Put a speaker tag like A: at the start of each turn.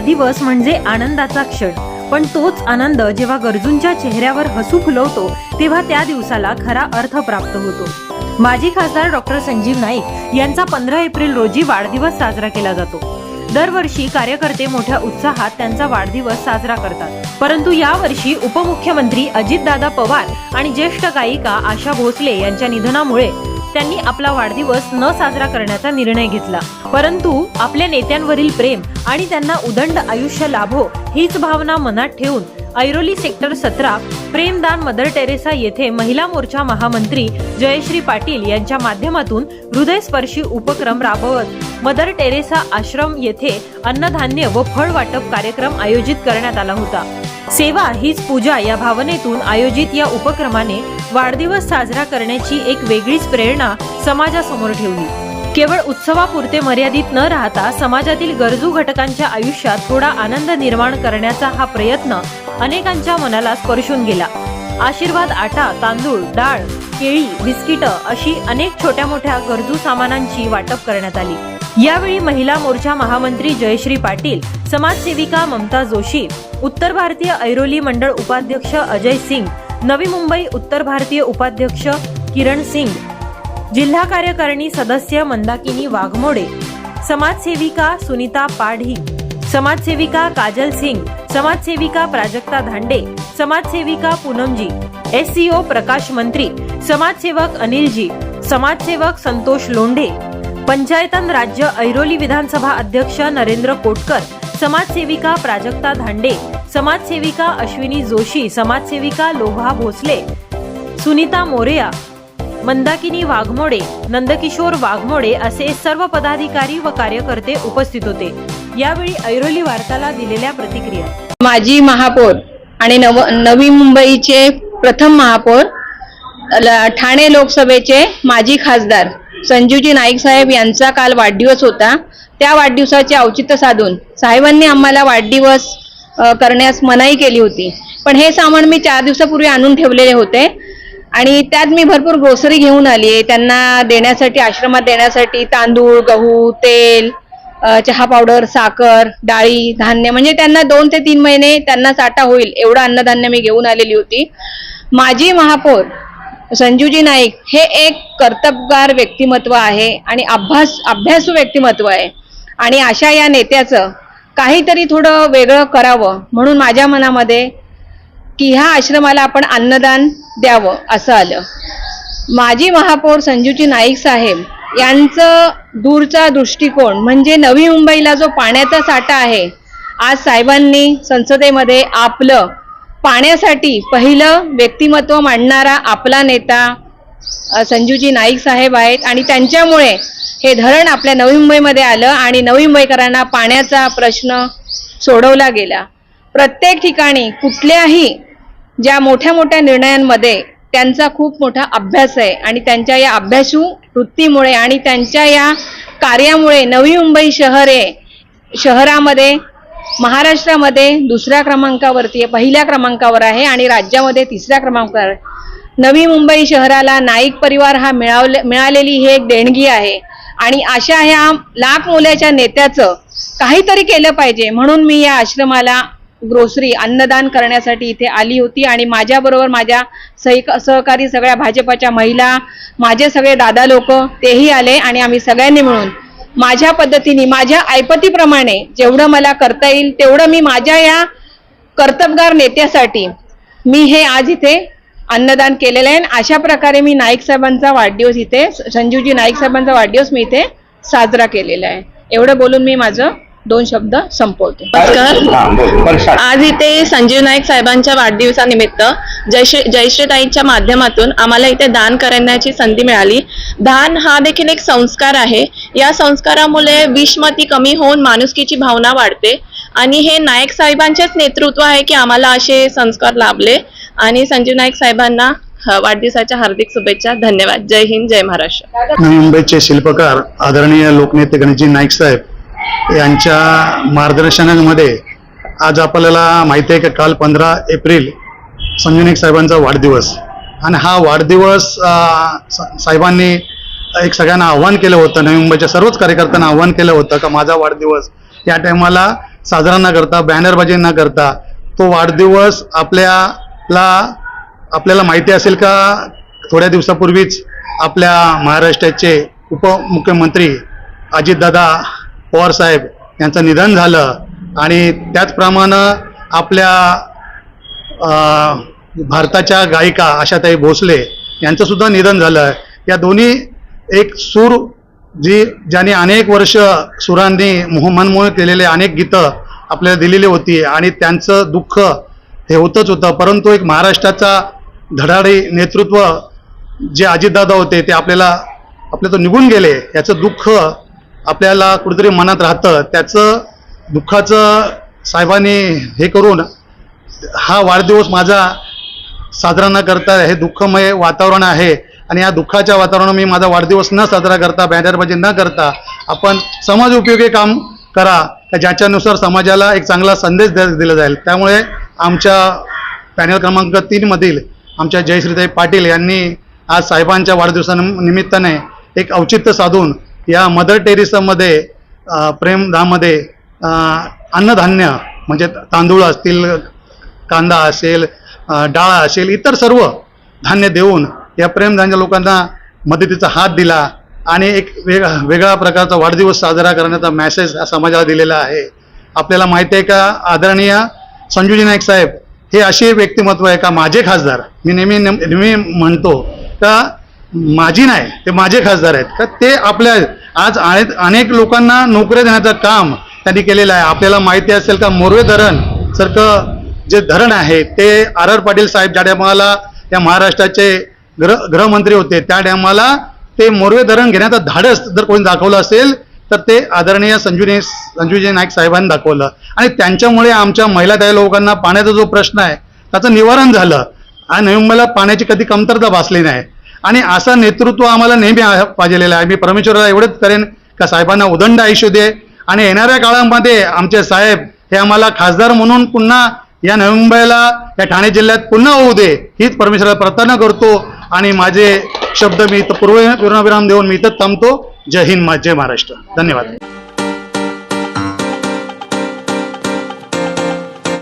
A: वाढदिवस म्हणजे आनंदाचा क्षण, पण तोच आनंद जेव्हा गरजूंच्या चेहऱ्यावर हसू फुलवतो तेव्हा त्या दिवसाला खरा अर्थ प्राप्त होतो। माजी खासदार डॉक्टर संजीव नाईक यांचा 15 एप्रिल रोजी वाढदिवस साजरा केला जातो। दरवर्षी कार्यकर्ते मोठ्या उत्साहात त्यांचा वाढदिवस साजरा करतात, परंतु यावर्षी उपमुख्यमंत्री अजितदादा पवार आणि ज्येष्ठ गायिका आशा भोसले यांच्या निधनामुळे त्यांनी आपला वाढदिवस न साजरा करण्याचा निर्णय घेतला। परंतु आपल्या नेत्यांवरील प्रेम आणि त्यांना उदंड आयुष्य लाभो हीच भावना मनात ठेवून Airoli sector 17 Premdan mother Teresa येथे महिला मोर्चा महामंत्री जयश्री पाटील यांच्या माध्यमातून हृदयस्पर्शी उपक्रम राबवत मदर टेरेसा आश्रम येथे अन्नधान्य व फळ वाटप कार्यक्रम आयोजित करण्यात आला होता। सेवा हीच पूजा या भावनेतून आयोजित या उपक्रमाने वाढदिवस साजरा करण्याची एक वेगळीच प्रेरणा समाजासमोर ठेवली। केवळ उत्सवापुरते मर्यादित न राहता समाजातील गरजू घटकांच्या आयुष्यात थोडा आनंद निर्माण करण्याचा हा प्रयत्न अनेकांच्या मनाला स्पर्शून गेला। आशीर्वाद आटा, तांदूळ, डाळ, केळी, बिस्किट अशी अनेक छोट्या मोठ्या गरजू सामानांची वाटप करण्यात आली। यावेळी महिला मोर्चा महामंत्री जयश्री पाटील, समाजसेविका ममता जोशी, उत्तर भारतीय ऐरोली मंडळ उपाध्यक्ष अजय सिंग, नवी मुंबई उत्तर भारतीय उपाध्यक्ष किरण सिंग, जिल्हा कार्यकारिणी सदस्य मंदाकिनी वाघमोडे, समाजसेविका सुनीता पाढी, समाजसेविका काजल सिंग, समाजसेविका प्राजक्ता धांडे, समाजसेविका पूनमजी, एससीओ प्रकाश मंत्री, समाजसेवक अनिलजी, समाजसेवक संतोष लोंढे, पंचायतन राज्य ऐरोली विधानसभा अध्यक्ष नरेंद्र कोटकर, समाजसेविका प्राजक्ता धांडे, समाजसेविका अश्विनी जोशी, समाजसेविका लोभा भोसले, सुनीता मोरेया, मंदाकिनी वाघमोडे, नंदकिशोर वाघमोडे असे सर्व पदाधिकारी व कार्यकर्ते उपस्थित होते। यावेळी ऐरोली वार्ताला दिलेल्या प्रतिक्रिया।
B: माजी महापौर आणि नवी मुंबईचे प्रथम महापौर, ठाणे लोकसभेचे माजी खासदार संजीवजी नाईक साहेब यांचा काल वाढदिवस होता। त्या वाढदिवसाचे औचित्य साधून साहेबांनी आम्हाला वाढदिवस करण्यास मनाई केली होती, पण हे सामान मी 4 दिवसापूर्वी आणून ठेवलेले होते आणि त्यात मी भरपूर ग्रोसरी घेऊन आली त्यांना देण्यासाठी, आश्रमात देण्यासाठी। तांदूळ, गहू, तेल, चहा पावडर, साखर, डाळी, धान्य, म्हणजे त्यांना 2 ते 3 महिने त्यांना साठा होईल एवढं अन्नधान्य मी घेऊन आलेली होती। माजी महापौर संजीवजी नाईक हे एक कर्तबगार व्यक्तिमत्व आहे आणि अभ्यासू व्यक्तिमत्व आहे आणि अशा या नेत्याचं काहीतरी थोडं वेगळं करावं म्हणून माझ्या मनामध्ये की ह्या आश्रमाला आपण अन्नदान द्यावं असं आलं। माजी महापौर संजीवजी नाईक साहेब यांचं दूरचा दृष्टिकोन म्हणजे नवी मुंबईला जो पाण्याचा साठा आहे, आज साहेबांनी संसदेमध्ये आपलं पाण्यासाठी पहिलं व्यक्तिमत्व मांडणारा आपला नेता संजीवजी नाईक साहेब आहेत आणि त्यांच्यामुळे हे धरण आपल्या नवी मुंबईमध्ये आलं आणि नवी मुंबईकरांना पाण्याचा प्रश्न सोडवला गेला। प्रत्येक ठिकाणी कुठल्याही ज्या मोठ्या मोठ्या निर्णयांमध्ये त्यांचा खूप मोठा अभ्यास आहे आणि त्यांच्या या अभ्यासू वृत्तीमुळे आणि त्यांच्या या कार्यामुळे नवी मुंबई शहरामध्ये महाराष्ट्रामध्ये 2ऱ्या क्रमांकावरती, पहिल्या क्रमांकावर आहे आणि राज्यामध्ये 3ऱ्या क्रमांकावर। नवी मुंबई शहराला नाईक परिवार हा मिळालेली ही एक देणगी आहे आणि अशा ह्या लाख मोलाच्या नेत्याचं काहीतरी केलं पाहिजे म्हणून मी या आश्रमाला ग्रोसरी अन्नदान करण्यासाठी इथे आली होती आणि माझ्याबरोबर माझ्या सहकारी सगळ्या भाजपच्या महिला, माझे सगळे दादा लोक तेही आले आणि आम्ही सगळ्यांनी मिळून माझ्या पद्धतीने, माझ्या ऐपतीप्रमाणे जेवढं मला करता येईल तेवढं मी माझ्या या कर्तबगार नेत्यासाठी मी हे आज इथे अन्नदान केलेलं आहे। अशा प्रकारे मी नाईक साहेबांचा वाढदिवस इथे, संजीवजी नाईक साहेबांचा वाढदिवस मी इथे साजरा केलेला आहे। एवढं बोलून मी माझं 2 शब्द संपवते।
C: नमस्कार। आज इथे संजीव नाईक साहेबांच्या वाढदिवसानिमित्त जयश्रीताईंच्या माध्यमातून आम्हाला इथे दान करण्याची संधी मिळाली। दान हा देखील एक संस्कार आहे। या संस्कारामुळे विषमती कमी होऊन माणुसकीची भावना वाढते आणि हे नाईक साहेबांचेच नेतृत्व आहे की आम्हाला असे संस्कार लाभले आणि संजीव नाईक साहेबांना वाढदिवसाच्या हार्दिक शुभेच्छा। धन्यवाद। जय हिंद, जय महाराष्ट्र।
D: नवी मुंबईचे शिल्पकार आदरणीय लोकनेते गणेशजी नाईक साहेब यांच्या मार्गदर्शनामध्ये आज आपल्याला माहिती आहे की काल 15 एप्रिल संजीव नाईक साहेबांचा वाढदिवस आणि हा वाढदिवस साहेबांनी एक सगळ्यांना आव्हान केलं होतं, नवी मुंबईच्या सर्वच कार्यकर्त्यांना आव्हान केलं होतं की माझा वाढदिवस या टायमाला साजरा न करता, बॅनरबाजी न करता तो वाढदिवस आपल्याला माहिती असेल का, थोड्या दिवसापूर्वीच आपल्या महाराष्ट्राचे उपमुख्यमंत्री अजितदादा पवार साहेब यांचं निधन झालं आणि त्याचप्रमाणे आपल्या भारताच्या गायिका आशाताई भोसले यांचं सुद्धा निधन झालं. या दोन्ही एक सूर ज्यांनी अनेक वर्ष सुरांनी मनमोहन केलेले अनेक गीतं आपल्याला दिलेली होती आणि त्यांचं दुःख हे होतच होतं. परंतु एक महाराष्ट्राचा धडाडी नेतृत्व जे अजितदादा होते ते आपले तो निघून गेले, याचं दुःख आपल्याला कुठेतरी मनात राहतं. त्याचं दुःखाचं साहेबांनी हे करून हा वाढदिवस माझा साजरा न करता, हे दुःखमय वातावरण आहे आणि या दुःखाच्या वातावरणात मी माझा वाढदिवस न साजरा करता, बॅनरबाजी न करता आपण समाज उपयोगी काम करा ज्याच्यानुसार समाजाला एक चांगला संदेश दिला जाईल. त्यामुळे आमच्या पॅनल क्रमांक 3 मधील आमच्या जयश्रीताई पाटील यांनी आज साहेबांच्या वाढदिवसानिमित्ताने एक औचित्य साधून या मदर टेरेसामध्ये प्रेमधाममध्ये अन्नधान्य म्हणजे तांदूळ असतील, कांदा असेल, डाळ असेल, इतर सर्व धान्य देऊन या प्रेमधान्य लोकांना मदतीचा हात दिला आणि एक वेगळा प्रकारचा वाढदिवस साजरा करण्याचा मेसेज समाजाला दिलेला आहे. आपल्याला माहिती आहे का, आदरणीय संजूजी नाईक साहेब हे असे व्यक्तिमत्व आहे का, माझे खासदार, मी नेहमी म्हणतो का माझी नाही, ते माझे खासदार आहेत का, ते आपल्या आज अनेक लोकांना नोकऱ्या देण्याचं काम त्यांनी केलेलं आहे. आपल्याला माहिती असेल का, मोरवे धरण सारखं जे धरण आहे ते आर पाटील साहेब ज्या टायमाला या महाराष्ट्राचे गृहमंत्री होते त्या टायमाला ते मोरवे धरण घेण्याचं धाडस जर कोणी दाखवलं असेल तर ते आदरणीय संजूजी नाईक साहेबांनी दाखवलं आणि त्यांच्यामुळे आमच्या महिलाताई लोकांना पाण्याचा जो प्रश्न आहे त्याचं निवारण झालं आणि नवी मुंबईला पाण्याची कधी कमतरता भासली नाही. आणि असं नेतृत्व आम्हाला नेहमी पाहिलेलं आहे. मी परमेश्वराला एवढंच करेन का साहेबांना उदंड आयुष्य दे आणि येणाऱ्या काळामध्ये आमचे साहेब हे आम्हाला खासदार म्हणून पुन्हा या नवी मुंबईला, या ठाणे जिल्ह्यात पुन्हा होऊ दे, हीच परमेश्वराला प्रार्थना करतो आणि माझे शब्द मी इथं पूर्णविराम देऊन मी इथं थांबतो. जय हिंद, जय महाराष्ट्र. धन्यवाद.